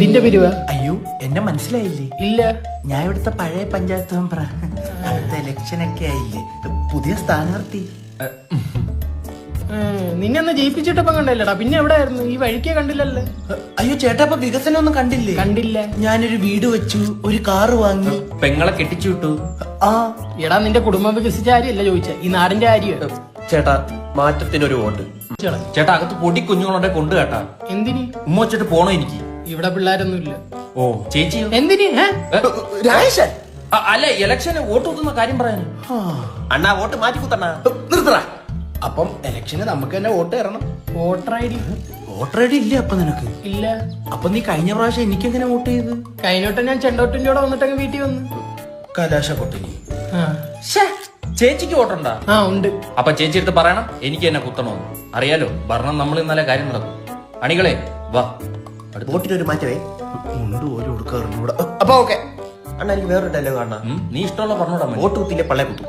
എന്തിന്റെ പിരിവാ? അയ്യോ, എന്നെ മനസ്സിലായില്ലേ? ഇല്ല. ഞാൻ ഇവിടുത്തെ പഴയ പഞ്ചായത്ത് മെമ്പർ. അടുത്ത ഇലക്ഷനൊക്കെ ആയില്ലേ, പുതിയ സ്ഥാനാർത്ഥി. നിന്നെ ജയിപ്പിച്ചിട്ടപ്പം കണ്ടല്ലടാ, പിന്നെ എവിടെയായിരുന്നു? ഈ വഴിക്കേ കണ്ടില്ലല്ലേ? അയ്യോ ചേട്ടാ, അപ്പൊ വികസനം ഒന്നും കണ്ടില്ലേ? കണ്ടില്ല. ഞാനൊരു വീട് വെച്ചു, ഒരു കാറ് വാങ്ങി, പെങ്ങളെ കെട്ടിച്ചു വിട്ടു. ആ എടാ, നിന്റെ കുടുംബം വികസിച്ച കാര്യമല്ല ചോദിച്ച, ഈ നാടിന്റെ കാര്യം. ചേട്ടാ, മാറ്റത്തിനൊരു വോട്ട്. ചേട്ടാ, അകത്ത് പൊടി കുഞ്ഞുങ്ങളുണ്ടെ കൊണ്ടു കേട്ടാ. എന്തിന്? ഉമ്മ വെച്ചിട്ട് പോണോ എനിക്ക്? ഇവിടെ പിള്ളേരൊന്നുമില്ല. ഓ ചേച്ചിയോ? എന്തിന്? രാജേഷൻ അല്ല, ഇലക്ഷന് വോട്ട് കുത്തുന്ന കാര്യം പറയാൻ. അണ്ണാ വോട്ട് മാറ്റി കുത്തണ്ണ. നിർത്തറ. അപ്പം ഇലക്ഷന് നമുക്ക് തന്നെ വോട്ട് തരണം. Voter I D? Voter I D ഇല്ല അപ്പൊ നിനക്ക്? ഇല്ല. അപ്പൊ നീ കഴിഞ്ഞ പ്രാവശ്യം എനിക്ക് എങ്ങനെ വോട്ട് ചെയ്ത്? കഴിഞ്ഞോട്ടം ഞാൻ ചെണ്ടോട്ടിന്റെ കൂടെ വന്നിട്ടങ്ങ് വീട്ടിൽ വന്ന്. കലാശ കൊട്ടിനി. ചേച്ചിക്ക് വോട്ടുണ്ടാ? ആ ഉണ്ട്. അപ്പൊ ചേച്ചി എടുത്ത് പറയണം എനിക്ക് എന്നെ കുത്തണമെന്ന്. അറിയാലോ, ഭരണം നമ്മൾ ഇന്നലെ കാര്യം നടക്കും. അണികളെ വാ. വോട്ടിനൊരു മാറ്റമേ. മുണ്ട് പോലും കൊടുക്കാറുണ്ട്. അപ്പൊ ഓക്കെ അണ്ണാ, എനിക്ക് വേറൊരു ഡയലോഗ് കാണാ. നീ ഇഷ്ടമുള്ള പറഞ്ഞോടാ. വോട്ട് കുത്തിയില്ലേ പള്ളേ കുത്തും.